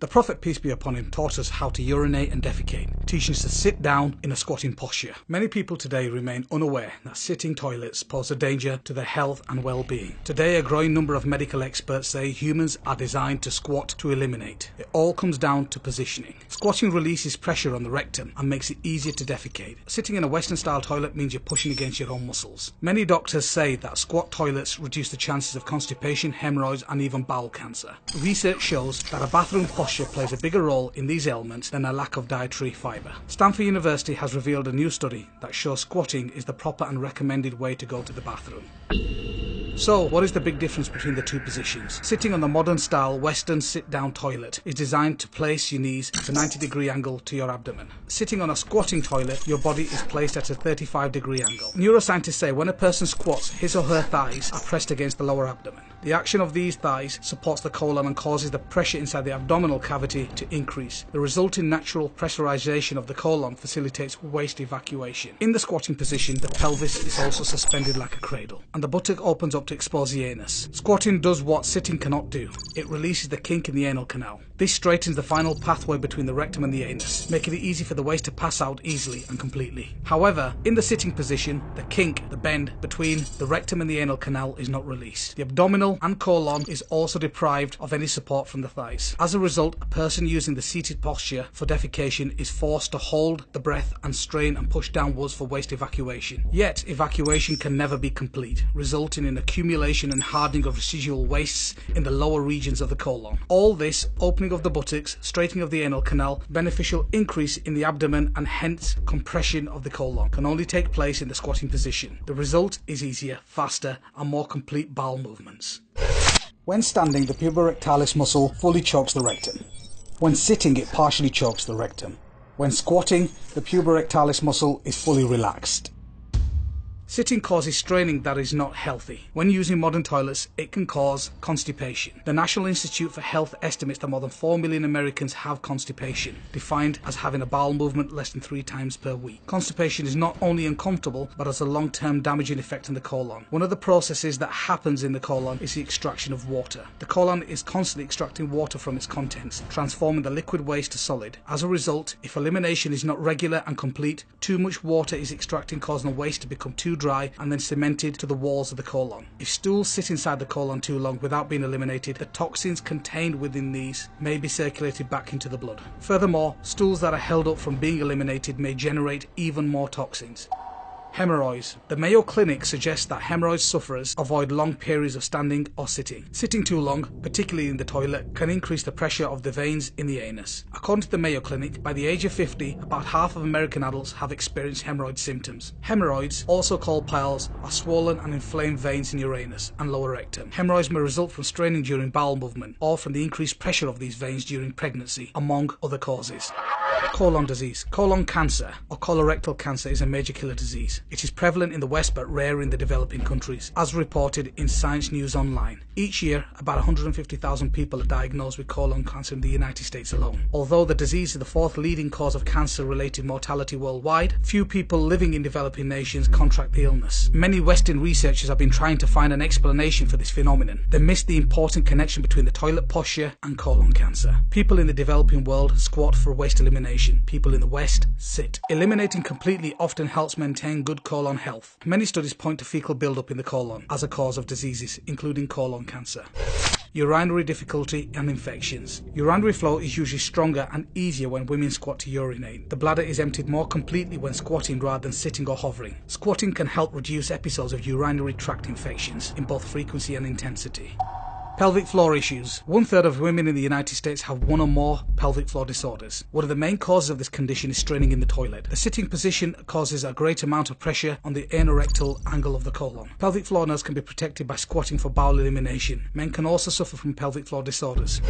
The Prophet, peace be upon him, taught us how to urinate and defecate, teaching us to sit down in a squatting posture. Many people today remain unaware that sitting toilets pose a danger to their health and well-being. Today, a growing number of medical experts say humans are designed to squat to eliminate. It all comes down to positioning. Squatting releases pressure on the rectum and makes it easier to defecate. Sitting in a Western-style toilet means you're pushing against your own muscles. Many doctors say that squat toilets reduce the chances of constipation, hemorrhoids, and even bowel cancer. Research shows that a bathroom posture plays a bigger role in these ailments than a lack of dietary fibre. Stanford University has revealed a new study that shows squatting is the proper and recommended way to go to the bathroom. So, what is the big difference between the two positions? Sitting on the modern-style Western sit-down toilet is designed to place your knees at a 90-degree angle to your abdomen. Sitting on a squatting toilet, your body is placed at a 35-degree angle. Neuroscientists say when a person squats, his or her thighs are pressed against the lower abdomen. The action of these thighs supports the colon and causes the pressure inside the abdominal cavity to increase. The resulting natural pressurization of the colon facilitates waste evacuation. In the squatting position, the pelvis is also suspended like a cradle, and the buttock opens up to expose the anus. Squatting does what sitting cannot do. It releases the kink in the anal canal. This straightens the final pathway between the rectum and the anus, making it easy for the waste to pass out easily and completely. However, in the sitting position, the kink, the bend between the rectum and the anal canal is not released. The abdominal and colon is also deprived of any support from the thighs. As a result, a person using the seated posture for defecation is forced to hold the breath and strain and push downwards for waste evacuation. Yet, evacuation can never be complete, resulting in accumulation and hardening of residual wastes in the lower regions of the colon. All this, opening of the buttocks, straightening of the anal canal, beneficial increase in the abdomen, and hence compression of the colon, can only take place in the squatting position. The result is easier, faster, and more complete bowel movements. When standing, the puborectalis muscle fully chokes the rectum. When sitting, it partially chokes the rectum. When squatting, the puborectalis muscle is fully relaxed. Sitting causes straining that is not healthy. When using modern toilets, it can cause constipation. The National Institute for Health estimates that more than 4 million Americans have constipation, defined as having a bowel movement less than 3 times per week. Constipation is not only uncomfortable, but has a long-term damaging effect on the colon. One of the processes that happens in the colon is the extraction of water. The colon is constantly extracting water from its contents, transforming the liquid waste to solid. As a result, if elimination is not regular and complete, too much water is extracting, causing the waste to become too dry and then cemented to the walls of the colon. If stools sit inside the colon too long without being eliminated, the toxins contained within these may be circulated back into the blood. Furthermore, stools that are held up from being eliminated may generate even more toxins. Hemorrhoids. The Mayo Clinic suggests that hemorrhoid sufferers avoid long periods of standing or sitting. Sitting too long, particularly in the toilet, can increase the pressure of the veins in the anus. According to the Mayo Clinic, by the age of 50, about half of American adults have experienced hemorrhoid symptoms. Hemorrhoids, also called piles, are swollen and inflamed veins in your anus and lower rectum. Hemorrhoids may result from straining during bowel movement or from the increased pressure of these veins during pregnancy, among other causes. Colon disease. Colon cancer or colorectal cancer is a major killer disease. It is prevalent in the West but rare in the developing countries, as reported in Science News Online. Each year, about 150,000 people are diagnosed with colon cancer in the United States alone. Although the disease is the 4th leading cause of cancer-related mortality worldwide, few people living in developing nations contract the illness. Many Western researchers have been trying to find an explanation for this phenomenon. They miss the important connection between the toilet posture and colon cancer. People in the developing world squat for waste elimination. People in the West sit. Eliminating completely often helps maintain good colon health. Many studies point to fecal buildup in the colon as a cause of diseases, including colon cancer. Urinary difficulty and infections. Urinary flow is usually stronger and easier when women squat to urinate. The bladder is emptied more completely when squatting rather than sitting or hovering. Squatting can help reduce episodes of urinary tract infections in both frequency and intensity. Pelvic floor issues. 1/3 of women in the United States have one or more pelvic floor disorders. One of the main causes of this condition is straining in the toilet. The sitting position causes a great amount of pressure on the anorectal angle of the colon. Pelvic floor nerves can be protected by squatting for bowel elimination. Men can also suffer from pelvic floor disorders.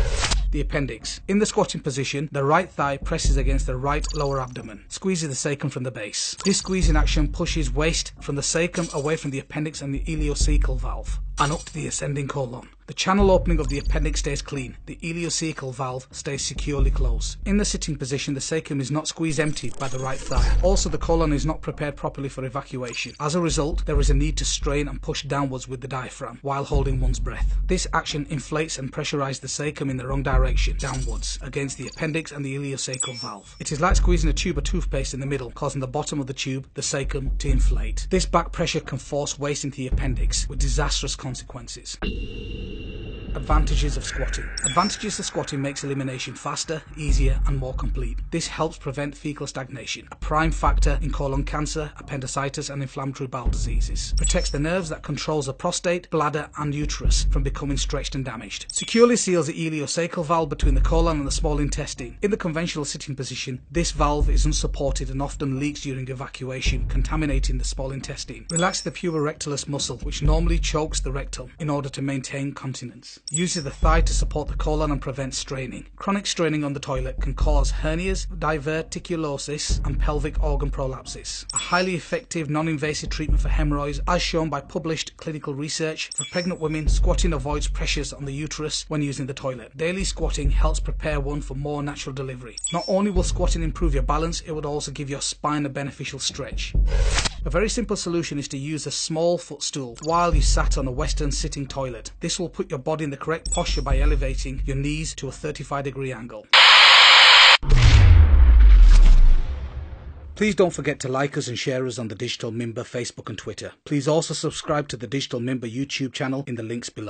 The appendix. In the squatting position, the right thigh presses against the right lower abdomen, squeezing the sacrum from the base. This squeezing action pushes waste from the sacrum away from the appendix and the ileocecal valve. and up to the ascending colon. The channel opening of the appendix stays clean. The ileocecal valve stays securely closed. In the sitting position, the cecum is not squeezed empty by the right thigh. Also, the colon is not prepared properly for evacuation. As a result, there is a need to strain and push downwards with the diaphragm while holding one's breath. This action inflates and pressurizes the cecum in the wrong direction, downwards, against the appendix and the ileocecal valve. It is like squeezing a tube of toothpaste in the middle, causing the bottom of the tube, the cecum, to inflate. This back pressure can force waste into the appendix, with disastrous consequences. Advantages of squatting. Advantages of squatting makes elimination faster, easier and more complete. This helps prevent fecal stagnation, a prime factor in colon cancer, appendicitis and inflammatory bowel diseases. Protects the nerves that controls the prostate, bladder and uterus from becoming stretched and damaged. Securely seals the ileocecal valve between the colon and the small intestine. In the conventional sitting position, this valve is unsupported and often leaks during evacuation, contaminating the small intestine. Relax the puborectalis muscle, which normally chokes the rectum, in order to maintain continence. Uses the thigh to support the colon and prevent straining. Chronic straining on the toilet can cause hernias, diverticulosis and pelvic organ prolapses. A highly effective non-invasive treatment for hemorrhoids, as shown by published clinical research. For pregnant women, squatting avoids pressures on the uterus when using the toilet. Daily squatting helps prepare one for more natural delivery. Not only will squatting improve your balance, it would also give your spine a beneficial stretch. A very simple solution is to use a small footstool while you sat on a Western sitting toilet. This will put your body in the correct posture by elevating your knees to a 35-degree angle. Please don't forget to like us and share us on the Digital Mimber Facebook and Twitter. Please also subscribe to the Digital Mimber YouTube channel in the links below.